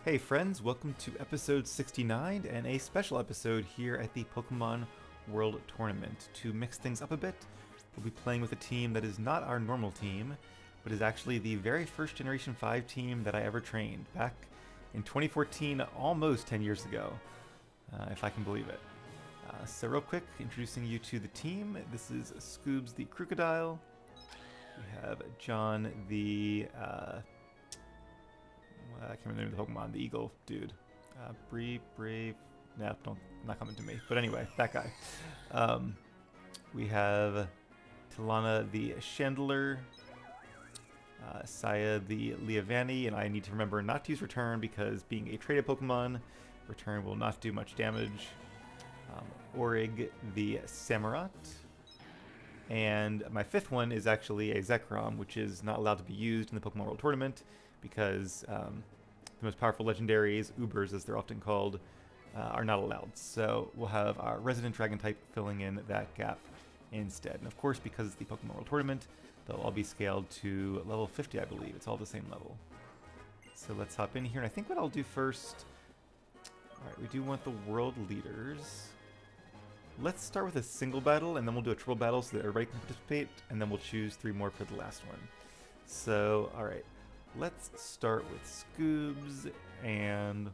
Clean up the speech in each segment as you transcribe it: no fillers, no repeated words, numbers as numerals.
Hey friends, welcome to episode 69 and a special episode here at the Pokemon World Tournament. To mix things up a bit, we'll be playing with a team that is not our normal team, but is actually the very first Generation 5 team that I ever trained, back in 2014, almost 10 years ago, if I can believe it. So real quick, introducing you to the team. This is Scoobs the Crocodile. We have John the... I can't remember the name of the Pokemon, the eagle dude. Brave. No, not coming to me. But anyway, that guy. We have Tilana the Chandler, Saya the Leavanny, and I need to remember not to use Return because being a traded Pokemon, Return will not do much damage. Orig the Samurott. And my fifth one is actually a Zekrom, which is not allowed to be used in the Pokemon World Tournament because the most powerful legendaries, Ubers as they're often called, are not allowed. So we'll have our Resident Dragon type filling in that gap instead. And of course, because it's the Pokemon World Tournament, they'll all be scaled to level 50, I believe. It's all the same level. So let's hop in here. And I think what I'll do first... Alright, we do want the world leaders. Let's start with a single battle, and then we'll do a triple battle so that everybody can participate, and then we'll choose 3 more for the last one. So, alright. Let's start with Scoobs, and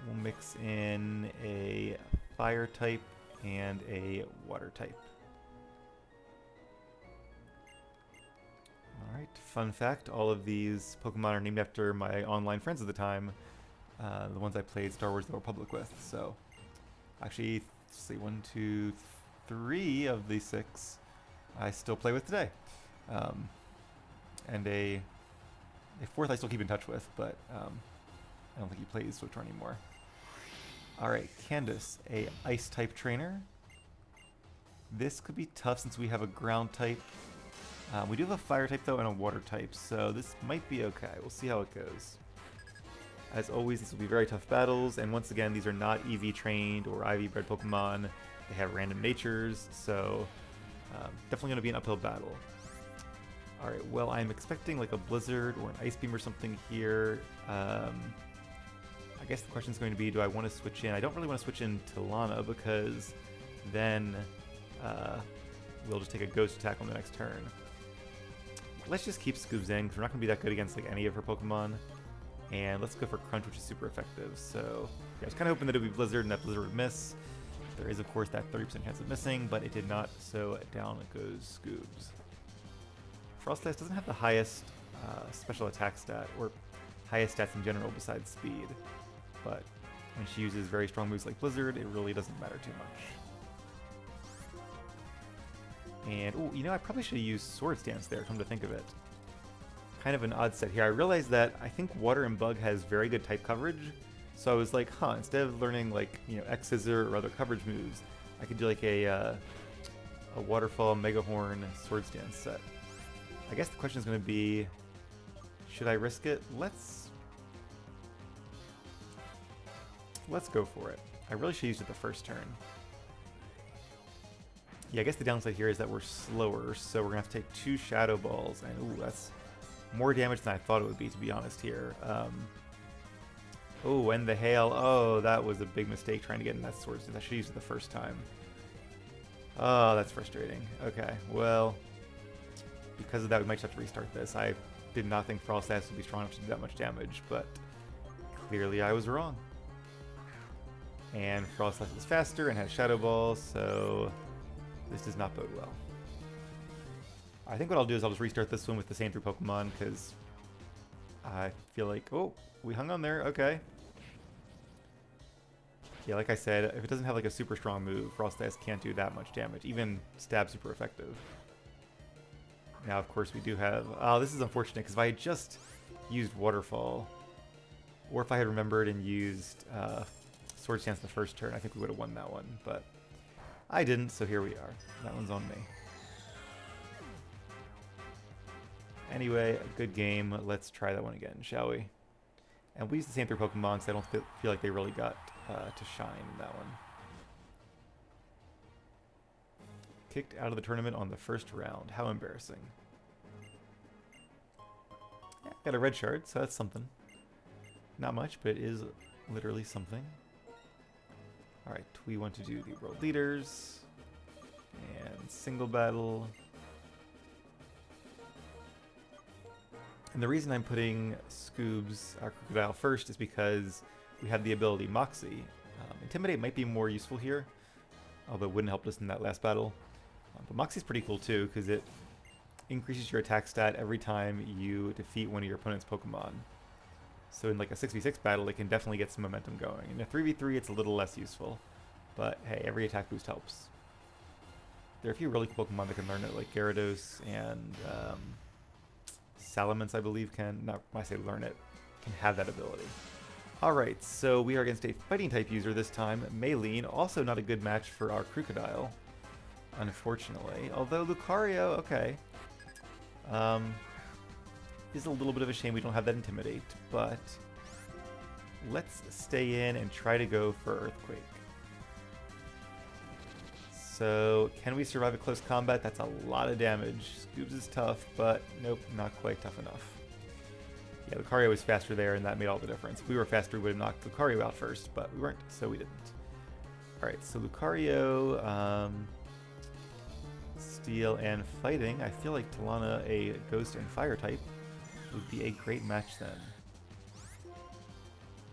we'll mix in a fire type and a water type. Alright, fun fact, all of these Pokemon are named after my online friends at the time, the ones I played Star Wars The Republic with, so actually, let's see, 1, 2, 3 of the 6 I still play with today. And a fourth I still keep in touch with, but I don't think he plays Switch anymore. Alright, Candace, a ice type trainer. This could be tough since we have a ground type. We do have a fire type though and a water type, so this might be okay. We'll see how it goes. As always, these will be very tough battles, and once again, these are not EV trained or IV bred Pokemon. They have random natures, so definitely going to be an uphill battle. Alright, well, I'm expecting like a Blizzard or an Ice Beam or something here. I guess the question is going to be, do I want to switch in? I don't really want to switch in Tilana because then we'll just take a Ghost attack on the next turn. Let's just keep Scoobs in because we're not going to be that good against like any of her Pokemon. And let's go for Crunch, which is super effective. So yeah, I was kind of hoping that it would be Blizzard and that Blizzard would miss. There is, of course, that 30% chance of missing, but it did not, so down goes Scoobs. Frostlass doesn't have the highest special attack stat, or highest stats in general besides speed, but when she uses very strong moves like Blizzard, it really doesn't matter too much. And, oh, you know, I probably should have used Swords Dance there, come to think of it. Kind of an odd set here. I realized that I think Water and Bug has very good type coverage, so I was like, huh, instead of learning like, you know, X-Scissor or other coverage moves, I could do like a Waterfall, Mega Horn, Swords Dance set. I guess the question is going to be, should I risk it? Let's go for it. I really should use it the first turn. Yeah, I guess the downside here is that we're slower, so we're going to have to take 2 Shadow Balls, and ooh, that's more damage than I thought it would be, to be honest here. Oh, and the Hail. Oh, that was a big mistake trying to get in that Swords Dance. I should use it the first time. Oh, that's frustrating. Okay, well... Because of that, we might have to restart this. I did not think Frostlass would be strong enough to do that much damage, but clearly I was wrong. And Frostlass is faster and has Shadow Ball, so this does not bode well. I think what I'll do is I'll just restart this one with the same 3 Pokemon, because I feel like... Oh, we hung on there. Okay. Yeah, like I said, if it doesn't have like a super strong move, Frostlass can't do that much damage. Even Stab super effective. Now, of course, we do have... Oh, this is unfortunate, because if I had just used Waterfall, or if I had remembered and used Swords Dance the first turn, I think we would have won that one, but I didn't, so here we are. That one's on me. Anyway, a good game. Let's try that one again, shall we? And we use the same 3 Pokemon, because I don't feel like they really got to shine in that one. Kicked out of the tournament on the first round. How embarrassing. Yeah, got a red shard, so that's something. Not much, but it is literally something. Alright, we want to do the world leaders. And single battle. And the reason I'm putting Scoob's Crocodile first is because we have the ability Moxie. Intimidate might be more useful here, although it wouldn't help us in that last battle. But Moxie's pretty cool too, because it increases your attack stat every time you defeat one of your opponent's Pokemon. So in like a 6v6 battle, it can definitely get some momentum going. In a 3v3, it's a little less useful. But hey, every attack boost helps. There are a few really cool Pokemon that can learn it, like Gyarados and Salamence, I believe, can, not when I say learn it, can have that ability. Alright, so we are against a fighting type user this time, Maylene, also not a good match for our Crocodile, unfortunately. Although Lucario, okay. Is a little bit of a shame we don't have that Intimidate, but let's stay in and try to go for Earthquake. So, can we survive a close combat? That's a lot of damage. Scoobs is tough, but nope, not quite tough enough. Yeah, Lucario was faster there, and that made all the difference. If we were faster, we would have knocked Lucario out first, but we weren't, so we didn't. Alright, so Lucario, Steel and Fighting. I feel like Talana, a Ghost and Fire type, would be a great match then.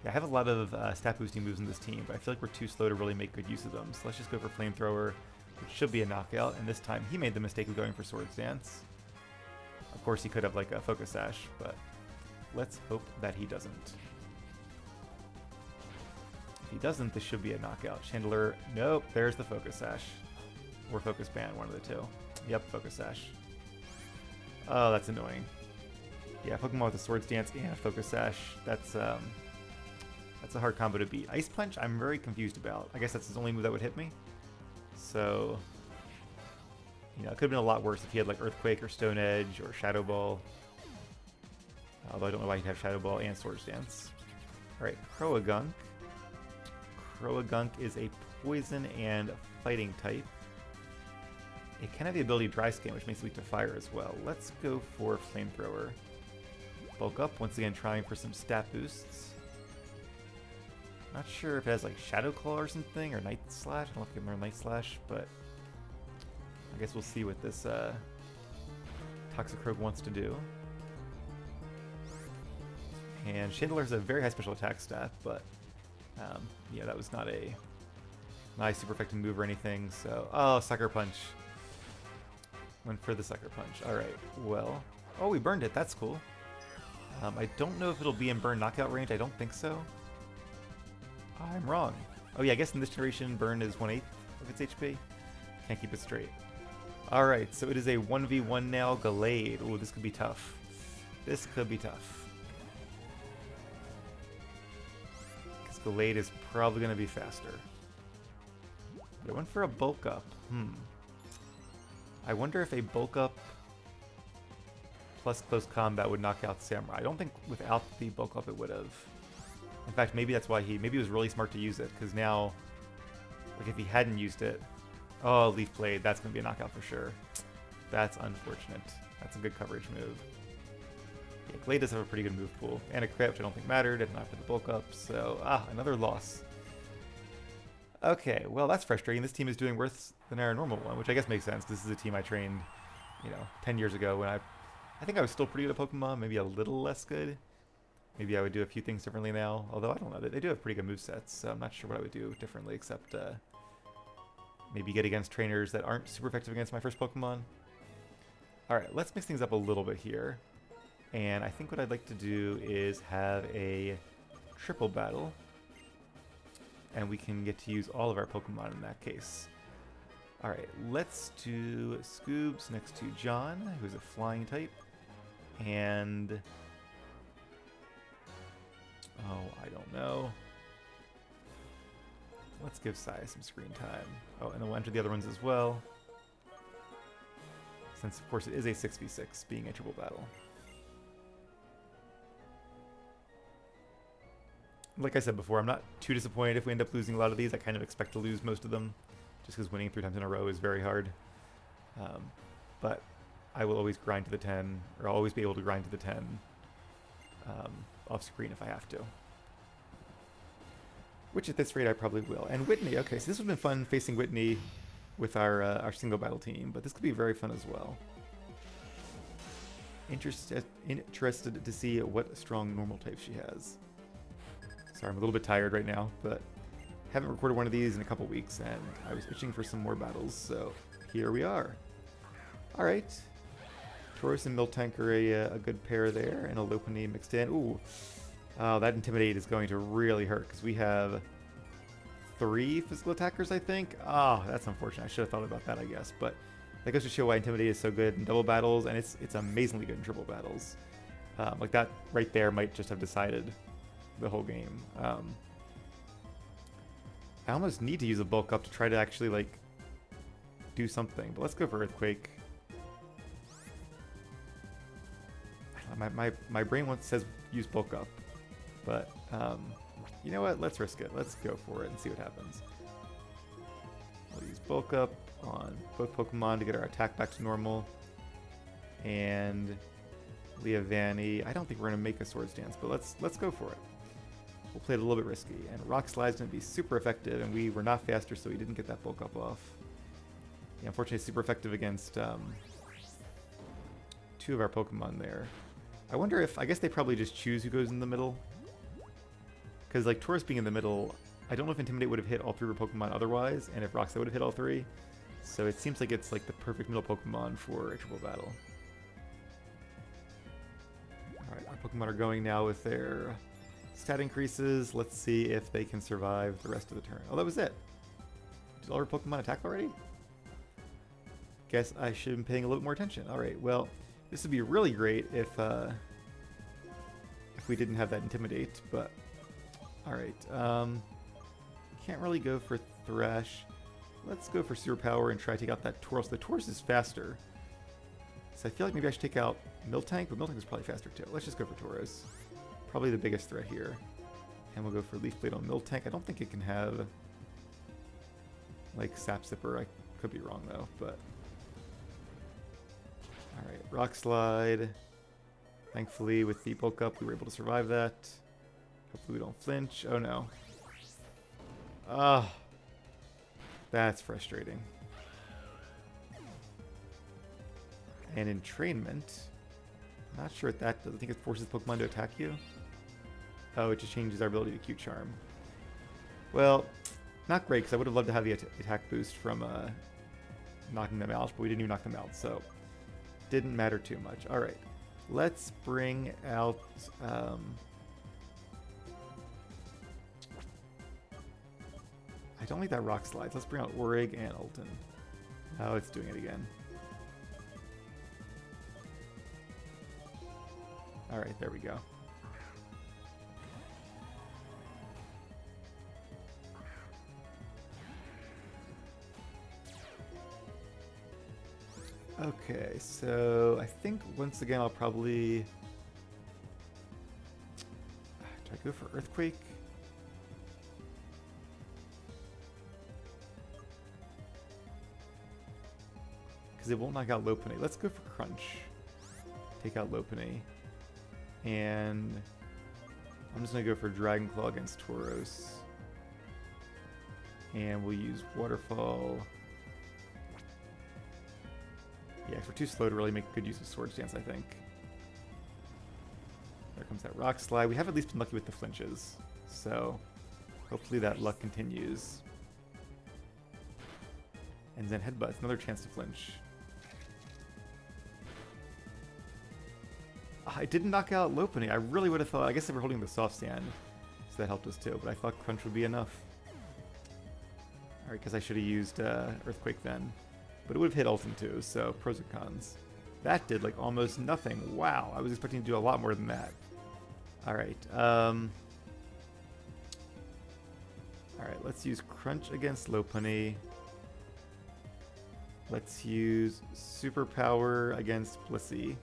Yeah, I have a lot of stat boosting moves in this team, but I feel like we're too slow to really make good use of them. So let's just go for Flamethrower, which should be a knockout, and this time he made the mistake of going for Swords Dance. Of course he could have like a Focus Sash, but let's hope that he doesn't. If he doesn't, this should be a knockout. Chandler, nope, there's the Focus Sash. Or Focus Band, one of the two. Yep, Focus Sash. Oh, that's annoying. Yeah, Pokemon with a Swords Dance and a Focus Sash, that's a hard combo to beat. Ice Punch, I'm very confused about. I guess that's his only move that would hit me. So, you know, it could have been a lot worse if he had like Earthquake or Stone Edge or Shadow Ball. Although I don't know why he'd have Shadow Ball and Swords Dance. Alright, Croagunk. Croagunk is a Poison and Fighting type. It can have the ability Dry Skin, which makes it weak to fire as well. Let's go for Flamethrower. Bulk Up, once again trying for some stat boosts. Not sure if it has like Shadow Claw or something, or Night Slash. I don't know if I can learn Night Slash, but I guess we'll see what this Toxicroak wants to do. And Chandler has a very high special attack stat, but yeah, that was not a nice super effective move or anything. So, oh, Sucker Punch. Went for the Sucker Punch. Alright, well. Oh, we burned it. That's cool. I don't know if it'll be in burn knockout range. I don't think so. I'm wrong. Oh yeah, I guess in this generation, burn is 1/8 of its HP. Can't keep it straight. Alright, so it is a 1v1 now. Gallade. Ooh, this could be tough. This could be tough. Because Gallade is probably going to be faster. But I went for a Bulk Up. I wonder if a Bulk Up plus Close Combat would knock out Samurai. I don't think without the Bulk Up it would have. In fact, maybe that's why maybe he was really smart to use it, because now, like if he hadn't used it, oh, Leaf Blade, that's going to be a knockout for sure. That's unfortunate. That's a good coverage move. Yeah, Glade does have a pretty good move pool, and a crit, which I don't think mattered, and not for the Bulk Up, so, another loss. Okay, well that's frustrating. This team is doing worse than our normal one, which I guess makes sense. This is a team I trained, 10 years ago when I think I was still pretty good at Pokemon, maybe a little less good. Maybe I would do a few things differently now, although I don't know. They do have pretty good movesets, so I'm not sure what I would do differently except maybe get against trainers that aren't super effective against my first Pokemon. Alright, let's mix things up a little bit here. And I think what I'd like to do is have a triple battle. And we can get to use all of our Pokemon in that case. Alright, let's do Scoobs next to John, who's a flying type. And oh, I don't know. Let's give Sai some screen time. Oh, and then we'll enter the other ones as well. Since, of course, it is a 6v6, being a triple battle. Like I said before, I'm not too disappointed if we end up losing a lot of these. I kind of expect to lose most of them, just because winning 3 times in a row is very hard. But I will always grind to the 10, or always be able to grind to the 10 off screen if I have to. Which at this rate I probably will. And Whitney, okay, so this would have been fun facing Whitney with our single battle team, but this could be very fun as well. Interested to see what strong normal type she has. Sorry, I'm a little bit tired right now, but haven't recorded one of these in a couple weeks, and I was itching for some more battles, so here we are. All right. Tauros and Miltank are a good pair there, and a Lopunny mixed in. Ooh. Oh, that Intimidate is going to really hurt, because we have 3 physical attackers, I think. Oh, that's unfortunate. I should have thought about that, I guess. But that goes to show why Intimidate is so good in double battles, and it's amazingly good in triple battles. Like that right there might just have decided the whole game. I almost need to use a bulk up to try to actually, like, do something. But let's go for Earthquake. My brain says use bulk up. But, you know what? Let's risk it. Let's go for it and see what happens. We'll use bulk up on both Pokemon to get our attack back to normal. And Leavanny. I don't think we're going to make a Swords Dance, but let's go for it. We'll play it a little bit risky. And Rock Slide's going to be super effective, and we were not faster, so we didn't get that bulk up off. Yeah, unfortunately, it's super effective against 2 of our Pokemon there. I wonder if... I guess they probably just choose who goes in the middle. Because, like, Tauros being in the middle, I don't know if Intimidate would have hit all 3 of our Pokemon otherwise, and if Rock Slide would have hit all 3. So it seems like it's, like, the perfect middle Pokemon for a triple battle. Alright, our Pokemon are going now with their stat increases. Let's see if they can survive the rest of the turn. Oh, that was it. Did all our Pokemon attack already? Guess I should have been paying a little more attention. Alright, well, this would be really great if we didn't have that Intimidate, but... Alright, can't really go for Thresh. Let's go for Superpower and try to take out that Tauros. The Tauros is faster. So I feel like maybe I should take out Miltank, but Miltank is probably faster too. Let's just go for Tauros. Probably the biggest threat here. And we'll go for Leaf Blade on Miltank. I don't think it can have, like, Sap Sipper. I could be wrong though, but... Alright, Rock Slide. Thankfully, with the bulk up, we were able to survive that. Hopefully we don't flinch. Oh no. Ah, that's frustrating. And Entrainment. Not sure what that does. I think it forces Pokemon to attack you. Oh, it just changes our ability to Cute Charm. Well, not great, because I would have loved to have the attack boost from knocking them out, but we didn't even knock them out, so didn't matter too much. Alright, let's bring out... I don't like that Rock Slides. Let's bring out Orig and Ulton. Oh, it's doing it again. Alright, there we go. Okay, so I think once again I'll probably... Do I go for Earthquake? Because it won't knock out Lopunny. Let's go for Crunch. Take out Lopunny. And I'm just going to go for Dragon Claw against Tauros. And we'll use Waterfall. Yeah, we're too slow to really make good use of Swords Dance, I think. There comes that Rock Slide. We have at least been lucky with the flinches. So hopefully that luck continues. And then Headbutt, another chance to flinch. I didn't knock out Lopunny. I really would have thought... I guess they were holding the Soft Stand, so that helped us too. But I thought Crunch would be enough. Alright, because I should have used Earthquake then. But it would have hit Ulton too, so pros and cons. That did, like, almost nothing. Wow, I was expecting to do a lot more than that. Alright, alright, let's use Crunch against Lopunny. Let's use Superpower against Blissey.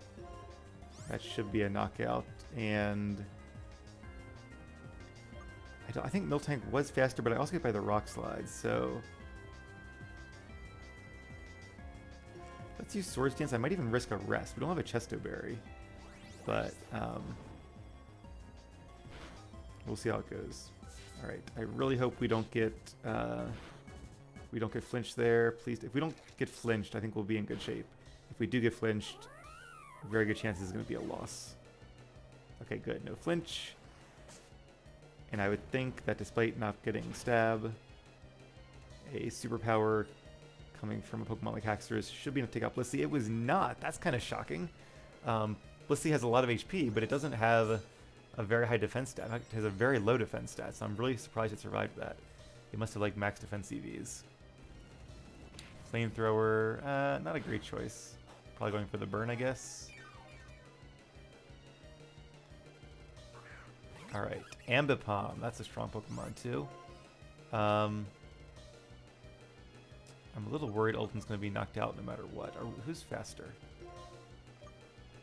That should be a knockout, and I think Miltank was faster, but I also get by the Rock Slide, so let's use Swords Dance. I might even risk a rest. We don't have a Chesto Berry, but We'll see how it goes. All right. I really hope we don't get flinched there. Please, if we don't get flinched, I think we'll be in good shape. If we do get flinched, a very good chance this is going to be a loss. Okay, good. No flinch. And I would think that despite not getting stab, a superpower coming from a Pokemon like Haxorus should be enough to take out Blissey. It was not. That's kind of shocking. Blissey has a lot of HP, but it doesn't have a very high defense stat. It has a very low defense stat, so I'm really surprised it survived that. It must have like max defense EVs. Flamethrower, not a great choice. Probably going for the burn, I guess. Alright, Ambipom. That's a strong Pokemon too. I'm a little worried Ulton's going to be knocked out no matter what. Who's faster?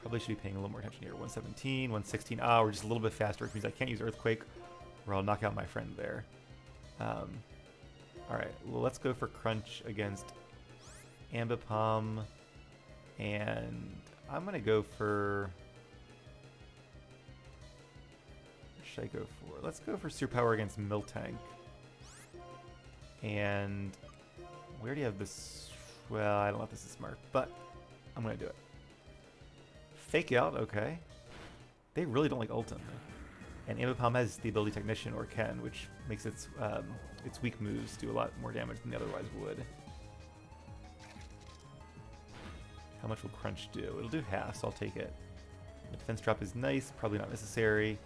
Probably should be paying a little more attention here. 117, 116. Ah, we're just a little bit faster, which means I can't use Earthquake or I'll knock out my friend there. Alright, well, let's go for Crunch against Ambipom. And I'm going to go for... What should I go for? Let's go for Superpower against Miltank. And we already have this... Well, I don't know if this is smart, but I'm going to do it. Fake out, okay. They really don't like Ultim. And Ambipom has the ability Technician or Ken, which makes its weak moves do a lot more damage than they otherwise would. How much will Crunch do? It'll do half, so I'll take it. The defense drop is nice, probably not necessary.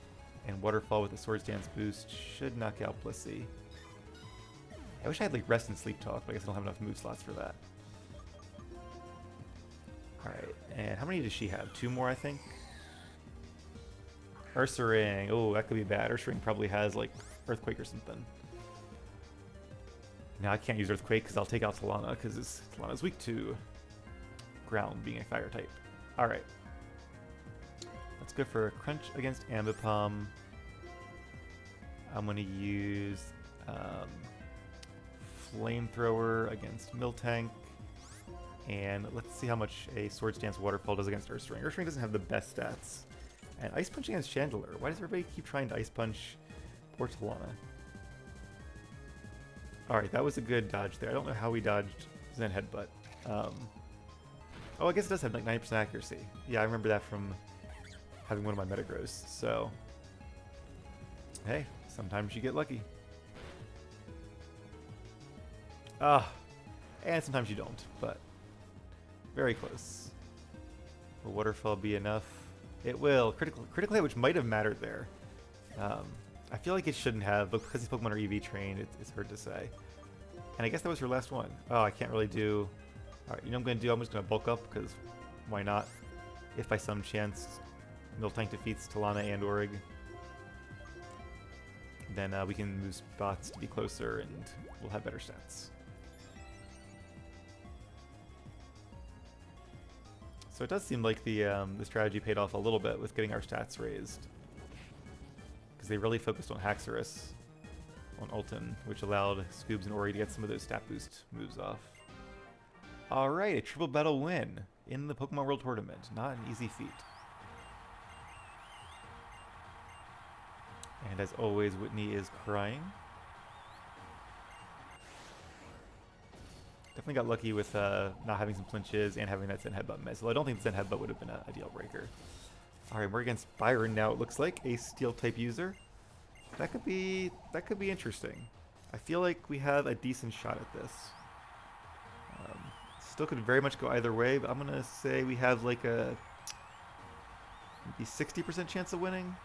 And Waterfall with the Swords Dance boost should knock out Blissey. I wish I had like Rest and Sleep Talk, but I guess I don't have enough move slots for that. Alright, and how many does she have? 2 more, I think? Ursaring. Oh, that could be bad. Ursaring probably has like Earthquake or something. Now I can't use Earthquake because I'll take out Talana because Talana's weak to ground being a fire type. Alright. Let's go for a Crunch against Ambipom. I'm going to use Flamethrower against Miltank. And let's see how much a Swords Dance Waterfall does against Ursaring. Ursaring doesn't have the best stats. And Ice Punch against Chandelure. Why does everybody keep trying to Ice Punch poor Talana? Alright, that was a good dodge there. I don't know how we dodged Zen Headbutt. Oh, I guess it does have like 90% accuracy. Yeah, I remember that from having one of my Metagrows. So, hey, sometimes you get lucky. And sometimes you don't, but very close. Will Waterfall be enough? It will. Critical hit, which might have mattered there. I feel like it shouldn't have, but because these Pokemon are EV trained, it's hard to say. And I guess that was her last one. Oh, I can't really do... Alright, you know what I'm going to do? I'm just going to bulk up, because why not? If by some chance Miltank defeats Talana and Orig, then we can move spots to be closer, and we'll have better stats. So it does seem like the strategy paid off a little bit with getting our stats raised. Because they really focused on Haxorus, on Ultim, which allowed Scoobs and Ori to get some of those stat boost moves off. Alright, a triple battle win in the Pokemon World Tournament. Not an easy feat. And as always, Whitney is crying. Definitely got lucky with not having some flinches and having that Zen Headbutt mess. Well, I don't think the Zen Headbutt would have been a deal breaker. Alright, we're against Byron now, it looks like. A Steel-type user. That could be interesting. I feel like we have a decent shot at this. Still could very much go either way, but I'm going to say we have like a maybe 60% chance of winning.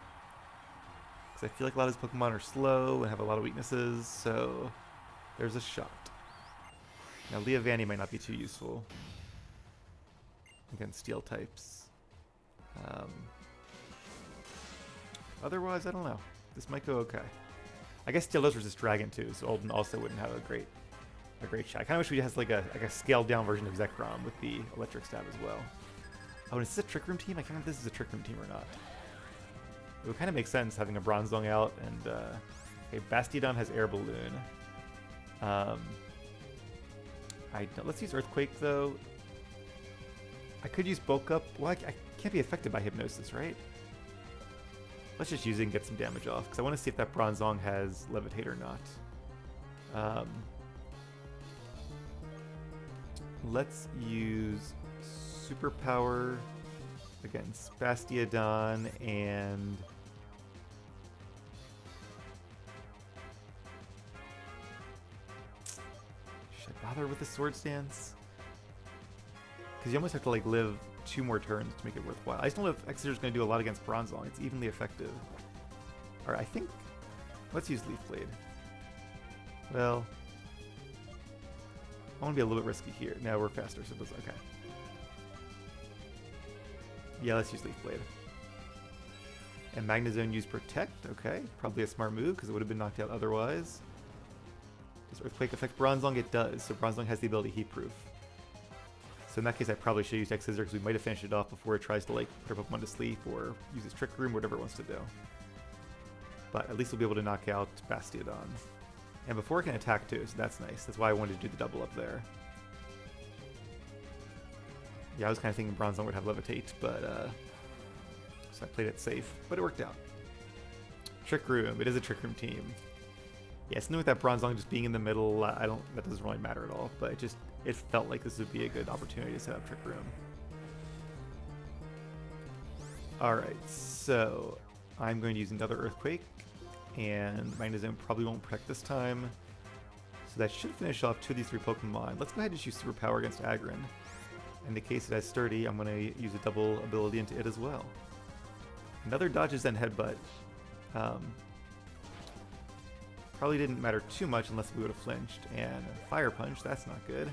Because I feel like a lot of these Pokemon are slow and have a lot of weaknesses, so there's a shot. Now, Leavanny might not be too useful against Steel types. Otherwise, I don't know. This might go okay. I guess Steel does resist Dragon too, so Ultim also wouldn't have a great shot. I kind of wish we had like a scaled down version of Zekrom with the Electric Stab as well. Oh, and is this a Trick Room team? I can't remember if this is a Trick Room team or not. It would kind of make sense having a Bronzong out, and okay, Bastiodon has Air Balloon. Let's use Earthquake though. I could use Bulk Up. Well, I can't be affected by Hypnosis, right? Let's just use it and get some damage off, because I want to see if that Bronzong has Levitate or not. Let's use Superpower against Bastiodon and... Should I bother with the Swords Dance? Because you almost have to like live 2 more turns to make it worthwhile. I just don't know if Exeter's going to do a lot against Bronzong. It's evenly effective. Alright, I think... Let's use Leaf Blade. Well... I want to be a little bit risky here. No, we're faster, so it doesn't... Okay. Yeah, let's use Leaf Blade. And Magnezone use Protect. Okay, probably a smart move, because it would have been knocked out otherwise. Does Earthquake affect Bronzong? It does, so Bronzong has the ability Heat-Proof. So in that case, I probably should use X-Scissor, because we might have finished it off before it tries to like put our Pokemon to sleep, or use its Trick Room, whatever it wants to do. But at least we'll be able to knock out Bastiodon. And before it can attack too, so that's nice. That's why I wanted to do the double up there. Yeah, I was kind of thinking Bronzong would have Levitate, but so I played it safe, but it worked out. Trick Room, it is a Trick Room team. Yeah, something with that Bronzong just being in the middle, that doesn't really matter at all, but it felt like this would be a good opportunity to set up Trick Room. Alright, so I'm going to use another Earthquake, and Magnezone probably won't protect this time. So that should finish off 2 of these 3 Pokemon. Let's go ahead and just use Superpower against Aggron. In the case it has Sturdy, I'm going to use a double ability into it as well. Another Dodges and Headbutt. Probably didn't matter too much unless we would have flinched. And Fire Punch, that's not good.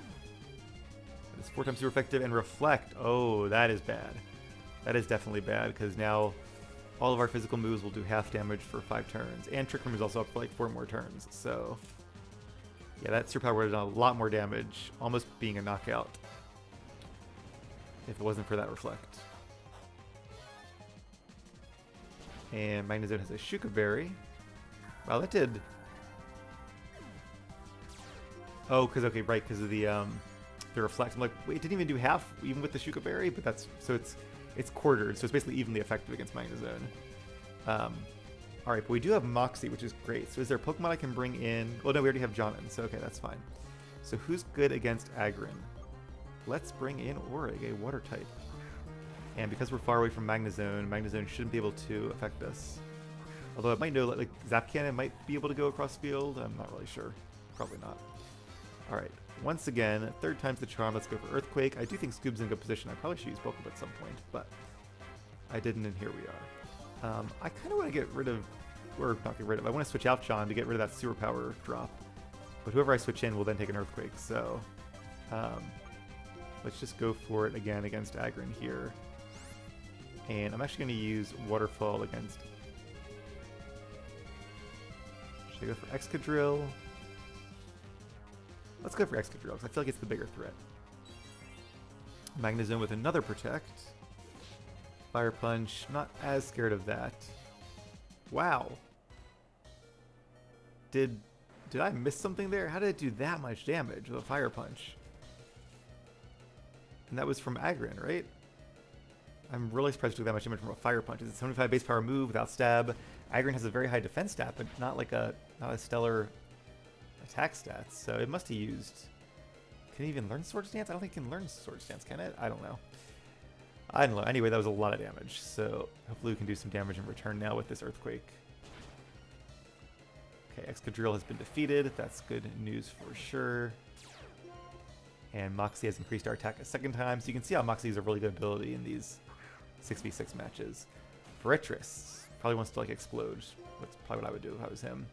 It's 4 times super effective. And Reflect, oh, that is bad. That is definitely bad, because now all of our physical moves will do half damage for 5 turns. And Trick Room is also up for like 4 more turns. So, yeah, that Superpower would have done a lot more damage, almost being a knockout, if it wasn't for that Reflect. And Magnezone has a Shuka Berry. Wow, that did... Oh, okay, right, because of the Reflect. I'm like, wait, it didn't even do half, even with the Shuka Berry? But that's... So it's quartered, so it's basically evenly effective against Magnezone. Alright, but we do have Moxie, which is great. So is there a Pokemon I can bring in? Well, no, we already have Jonin, so okay, that's fine. So who's good against Aggron? Let's bring in Aurig, a Water type. And because we're far away from Magnezone, Magnezone shouldn't be able to affect us. Although it might know, like, Zap Cannon might be able to go across field. I'm not really sure. Probably not. Alright, once again, 3rd time's the charm. Let's go for Earthquake. I do think Scoob's in a good position. I probably should use Pokeball at some point, but I didn't, and here we are. I kind of want to get rid of, or not get rid of, I want to switch out John to get rid of that Superpower drop. But whoever I switch in will then take an Earthquake, so... let's just go for it again against Aggron here. And I'm actually going to use Waterfall against... Should I go for Excadrill? Let's go for Excadrill, because I feel like it's the bigger threat. Magnezone with another Protect. Fire Punch, not as scared of that. Wow. Did I miss something there? How did it do that much damage with a Fire Punch? And that was from Aggron, right? I'm really surprised it took that much damage from a Fire Punch. It's a 75 base power move without stab. Aggron has a very high defense stat, but not like not a stellar attack stats. So it must have used... Can it even learn Swords Dance? I don't think it can learn Swords Dance, can it? I don't know. I don't know. Anyway, that was a lot of damage. So hopefully we can do some damage in return now with this Earthquake. Okay, Excadrill has been defeated. That's good news for sure. And Moxie has increased our attack a 2nd time. So you can see how Moxie is a really good ability in these 6v6 matches. Forretress probably wants to like explode. That's probably what I would do if I was him.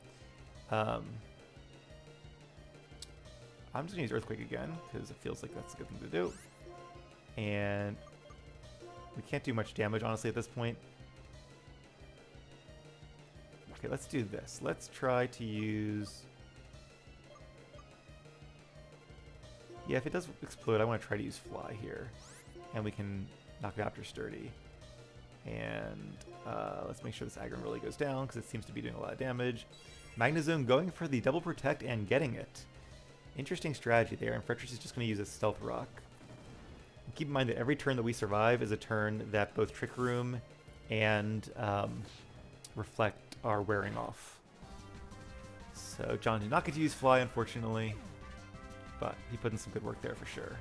I'm just going to use Earthquake again, because it feels like that's a good thing to do. And we can't do much damage, honestly, at this point. Okay, let's do this. Let's try to use... Yeah, if it does explode, I want to try to use Fly here. And we can knock it after Sturdy. And let's make sure this Aggron really goes down, because it seems to be doing a lot of damage. Magnezone going for the double Protect and getting it. Interesting strategy there, and Forretress is just going to use a Stealth Rock. And keep in mind that every turn that we survive is a turn that both Trick Room and Reflect are wearing off. So John did not get to use Fly, unfortunately, but he put in some good work there for sure.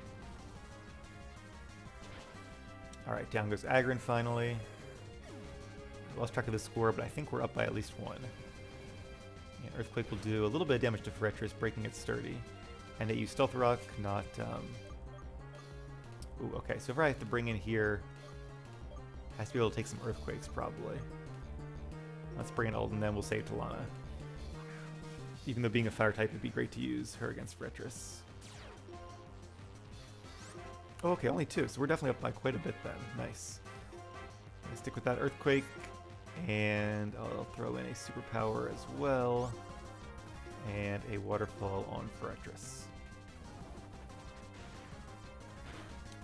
Alright, down goes Agron finally. I lost track of the score, but I think we're up by at least one. And Earthquake will do a little bit of damage to Forretress, breaking it sturdy. And they use Stealth Rock, not... Ooh, okay, so if I have to bring in here, has to be able to take some Earthquakes, probably. Let's bring in Alden, then we'll save Talana. Even though being a fire type, it'd be great to use her against Forretress. Oh, okay, only 2, so we're definitely up by quite a bit then. Nice. I'm gonna stick with that Earthquake, and I'll throw in a Superpower as well, and a Waterfall on Forretress.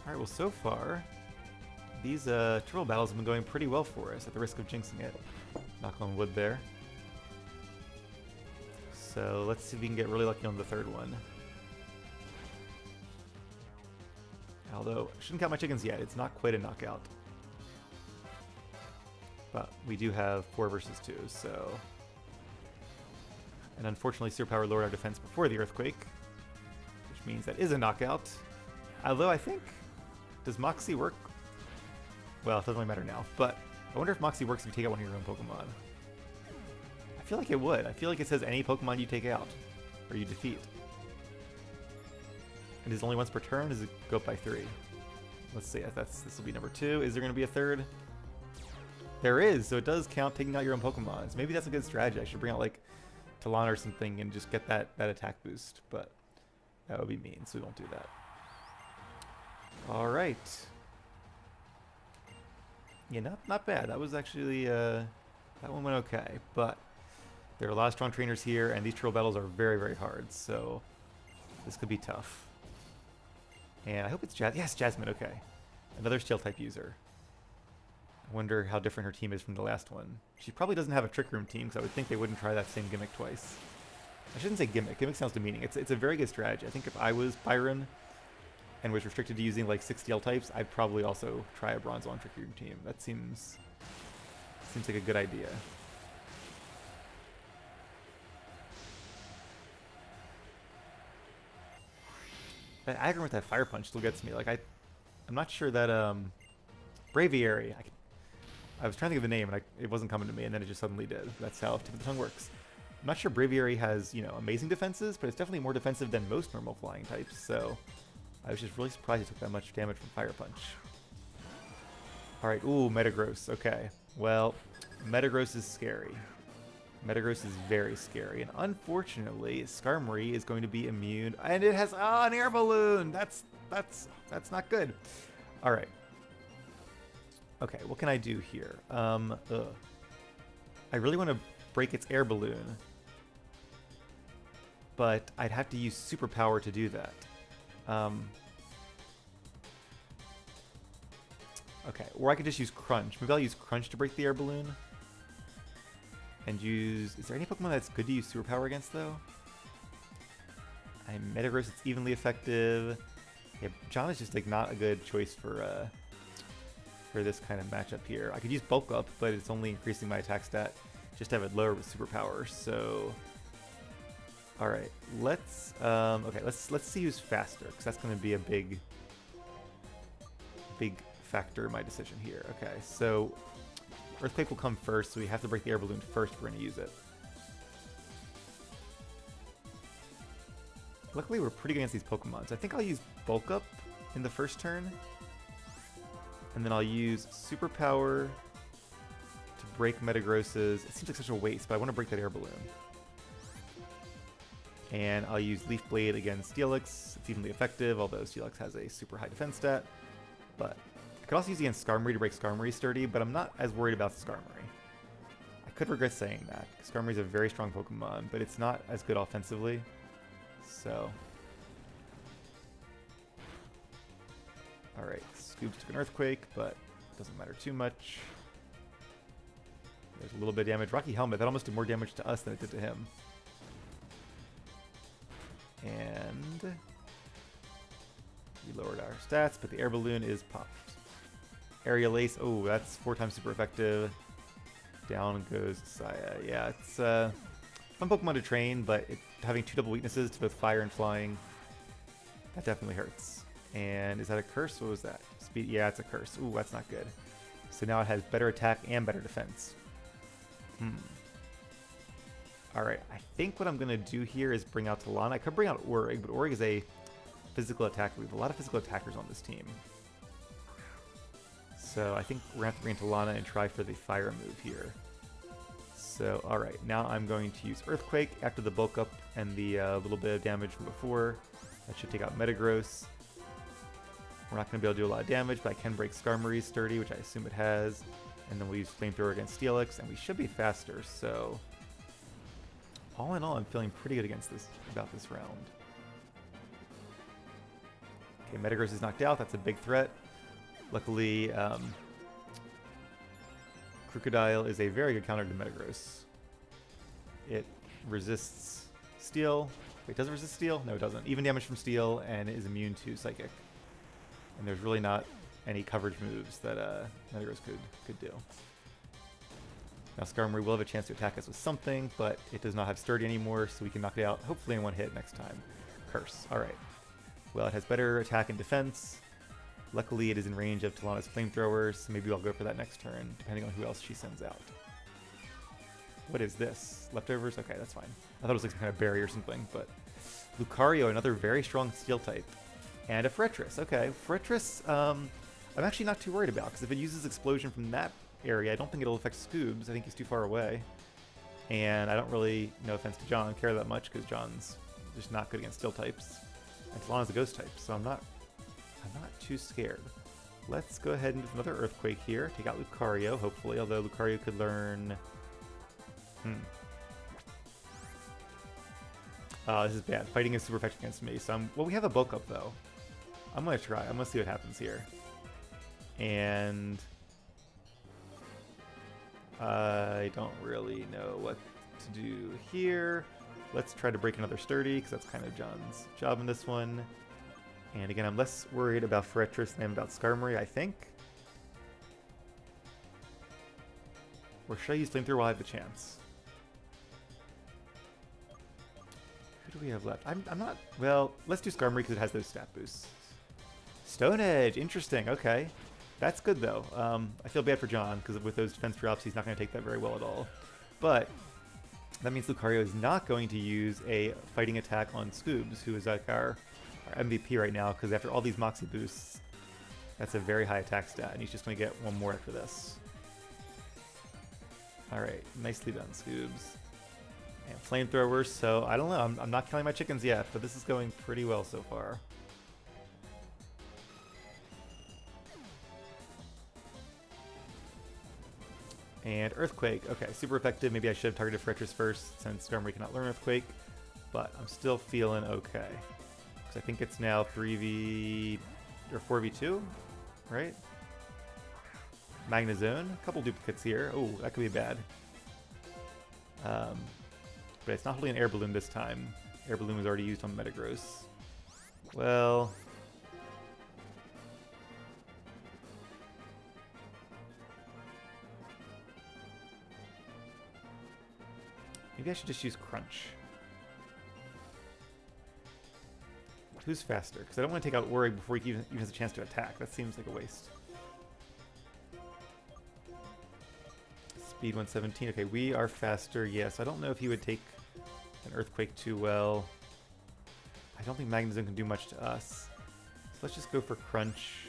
Alright, well so far, these triple battles have been going pretty well for us, at the risk of jinxing it. Knock on wood there. So let's see if we can get really lucky on the third one. Although, I shouldn't count my chickens yet, it's not quite a knockout. But we do have 4 versus 2, so... And unfortunately, Superpower lowered our defense before the Earthquake, which means that is a knockout. Although I think... Does Moxie work? Well, it doesn't really matter now, but I wonder if Moxie works if you take out one of your own Pokemon. I feel like it would. I feel like it says any Pokemon you take out, or you defeat. And is it only once per turn? Does it go up by 3? Let's see. This will be number 2. Is there going to be a third? There is, so it does count taking out your own Pokemon. So maybe that's a good strategy. I should bring out like Talon or something and just get that attack boost, but that would be mean, so we won't do that. All right. Yeah, not bad. That was actually that one went okay, but there are a lot of strong trainers here, and these triple battles are very, very hard, so this could be tough. And I hope it's yes, Jasmine. Okay, another Steel type user. I wonder how different her team is from the last one. She probably doesn't have a Trick Room team, because I would think they wouldn't try that same gimmick twice. I shouldn't say gimmick. Gimmick sounds demeaning. It's a very good strategy. I think if I was Byron and was restricted to using like 6 Steel types, I'd probably also try a Bronzong Trick Room team. That seems like a good idea. That Agron with that Fire Punch still gets me. Like I'm not sure that Braviary. I was trying to think of the name and it wasn't coming to me, and then it just suddenly did. That's how Tip of the Tongue works. I'm not sure Braviary has, you know, amazing defenses, but it's definitely more defensive than most normal flying types. So I was just really surprised it took that much damage from Fire Punch. All right, ooh, Metagross. Okay, well, Metagross is scary. Metagross is very scary, and unfortunately, Skarmory is going to be immune, and it has an air balloon. That's not good. All right. Okay, what can I do here? I really want to break its air balloon, but I'd have to use Superpower to do that. Okay, or I could just use Crunch. Maybe I'll use Crunch to break the air balloon. And use... Is there any Pokemon that's good to use Superpower against, though? Metagross, it's evenly effective. Yeah, John is just like not a good choice for this kind of matchup here. I could use Bulk Up, but it's only increasing my attack stat just to have it lower with Superpower. So, all right, let's see who's faster, because that's going to be a big factor in my decision here. Okay, so Earthquake will come first, so we have to break the air balloon first if we're going to use it. Luckily, we're pretty good against these Pokemon, so I think I'll use Bulk Up in the first turn. And then I'll use Superpower to break Metagross's... It seems like such a waste, but I want to break that air balloon. And I'll use Leaf Blade against Steelix. It's evenly effective, although Steelix has a super high defense stat. But I could also use it against Skarmory to break Skarmory sturdy, but I'm not as worried about Skarmory. I could regret saying that. Skarmory is a very strong Pokemon, but it's not as good offensively. So... Alright, Scoops took an Earthquake, but it doesn't matter too much. There's a little bit of damage. Rocky Helmet, that almost did more damage to us than it did to him. And we lowered our stats, but the air balloon is popped. Aerial Ace, oh, that's 4 times super effective. Down goes Saya. Yeah, it's fun Pokemon to train, but having 2 double weaknesses to both fire and flying, that definitely hurts. And is that a curse? What was that? Speed? Yeah, it's a curse. Ooh, that's not good. So now it has better attack and better defense. Alright, I think what I'm going to do here is bring out Talana. I could bring out Orig, but Orig is a physical attacker. We have a lot of physical attackers on this team. So I think we're going to have to bring in Talana and try for the fire move here. So, alright, now I'm going to use Earthquake after the bulk up and the little bit of damage from before. That should take out Metagross. We're not going to be able to do a lot of damage, but I can break Skarmory's Sturdy, which I assume it has. And then we'll use Flamethrower against Steelix, and we should be faster, so... all in all, I'm feeling pretty good about this round. Okay, Metagross is knocked out. That's a big threat. Luckily, Crocodile is a very good counter to Metagross. It resists Steel. Wait, does it resist Steel? No, it doesn't. Even damage from Steel, and it is immune to Psychic. And there's really not any coverage moves that Metagross could do. Now Skarmory will have a chance to attack us with something, but it does not have Sturdy anymore, so we can knock it out, hopefully in one hit next time. Curse. Alright. Well, it has better attack and defense. Luckily, it is in range of Talana's Flamethrower, so maybe I'll go for that next turn, depending on who else she sends out. What is this? Leftovers? Okay, that's fine. I thought it was like some kind of berry or something, but... Lucario, another very strong Steel type. And a Forretress. Okay, Forretress, I'm actually not too worried about, because if it uses Explosion from that area, I don't think it'll affect Scoobs. I think he's too far away. And I don't really, no offense to John, care that much, because John's just not good against Steel types. And Talana's a Ghost type, so I'm not too scared. Let's go ahead and do another Earthquake here. Take out Lucario, hopefully, although Lucario could learn... this is bad. Fighting is super effective against me, so well, we have a bulk up, though. I'm going to try. I'm going to see what happens here. And... I don't really know what to do here. Let's try to break another Sturdy, because that's kind of John's job in this one. And again, I'm less worried about Forretress than I am about Skarmory, I think. Or should I use Flamethrower while I have the chance? Who do we have left? I'm not... Well, let's do Skarmory because it has those stat boosts. Stone Edge! Interesting, okay. That's good, though. I feel bad for John, because with those defense drops, he's not going to take that very well at all. But that means Lucario is not going to use a fighting attack on Scoobs, who is like our MVP right now, because after all these Moxie boosts, that's a very high attack stat, and he's just going to get one more after this. Alright, nicely done, Scoobs. And Flamethrowers, so I don't know, I'm not killing my chickens yet, but this is going pretty well so far. And Earthquake, okay, super effective. Maybe I should have targeted Forretress first, since Skarmory cannot learn Earthquake, but I'm still feeling okay. Because I think it's now 3v... or 4v2, right? Magnezone, a couple duplicates here. Oh, that could be bad. But it's not holding an Air Balloon this time. Air Balloon was already used on Metagross. Well... maybe I should just use Crunch. Who's faster? Because I don't want to take out Orig before he even has a chance to attack. That seems like a waste. Speed 117. Okay, we are faster. Yes, I don't know if he would take an Earthquake too well. I don't think Magnezone can do much to us. So let's just go for Crunch.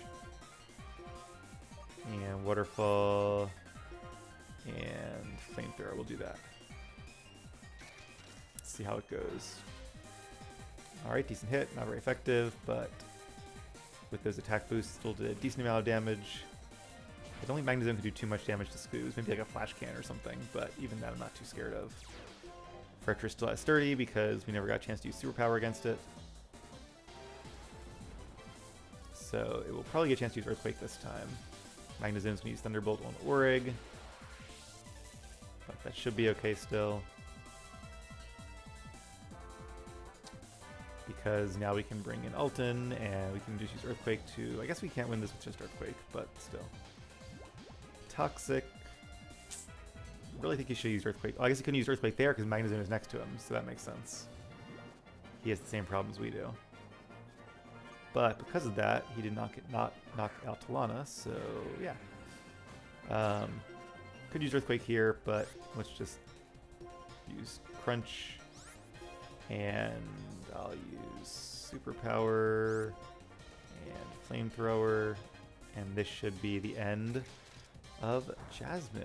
And Waterfall. And Flamethrower. We'll do that. See how it goes. Alright, decent hit, not very effective, but with those attack boosts, still did a decent amount of damage. I don't think Magnezone can do too much damage to Scoobs, maybe like a Flash Cannon or something, but even that I'm not too scared of. Forretress still has Sturdy because we never got a chance to use Superpower against it. So it will probably get a chance to use Earthquake this time. Magnezone's going to use Thunderbolt on Orig, but that should be okay still. Because now we can bring in Alton, and we can just use Earthquake to... I guess we can't win this with just Earthquake, but still. Toxic. really think he should use Earthquake. Oh, I guess he couldn't use Earthquake there because Magnezone is next to him, so that makes sense. He has the same problems we do. But because of that, he did not knock out Talana, so yeah. Could use Earthquake here, but let's just use Crunch. And I'll use Superpower and Flamethrower. And this should be the end of Jasmine.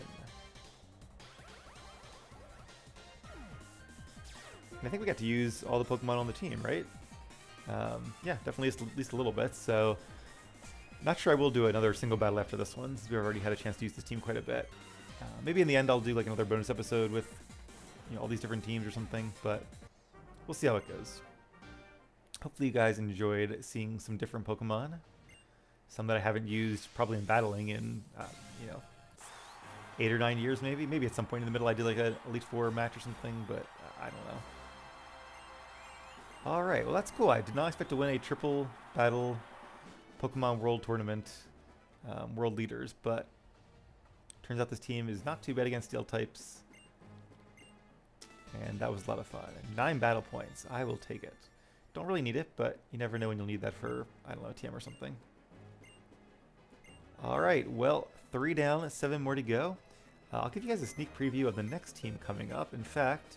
And I think we got to use all the Pokemon on the team, right? Yeah, definitely at least a little bit. So, not sure I will do another single battle after this one, since we've already had a chance to use this team quite a bit. Maybe in the end I'll do like another bonus episode with all these different teams or something, but we'll see how it goes. Hopefully you guys enjoyed seeing some different Pokemon. Some that I haven't used probably in battling in, 8 or 9 years maybe. Maybe at some point in the middle I did like an Elite Four match or something, but I don't know. Alright, well that's cool. I did not expect to win a triple battle Pokemon World Tournament World Leaders, but turns out this team is not too bad against Steel types. And that was a lot of fun. 9 battle points. I will take it. Don't really need it, but you never know when you'll need that for, I don't know, TM or something. Alright, well, 3 down, 7 more to go. I'll give you guys a sneak preview of the next team coming up. In fact,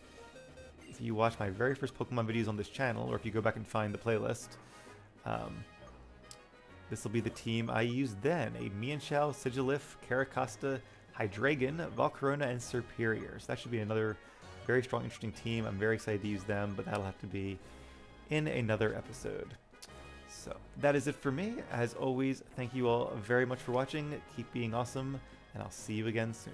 if you watch my very first Pokemon videos on this channel, or if you go back and find the playlist, this will be the team I used then. A Mienshao, Sigilif, Caracosta, Hydreigon, Volcarona, and Serperior. So that should be another very strong, interesting team. I'm very excited to use them, but that'll have to be in another episode. So that is it for me. As always, thank you all very much for watching. Keep being awesome, and I'll see you again soon.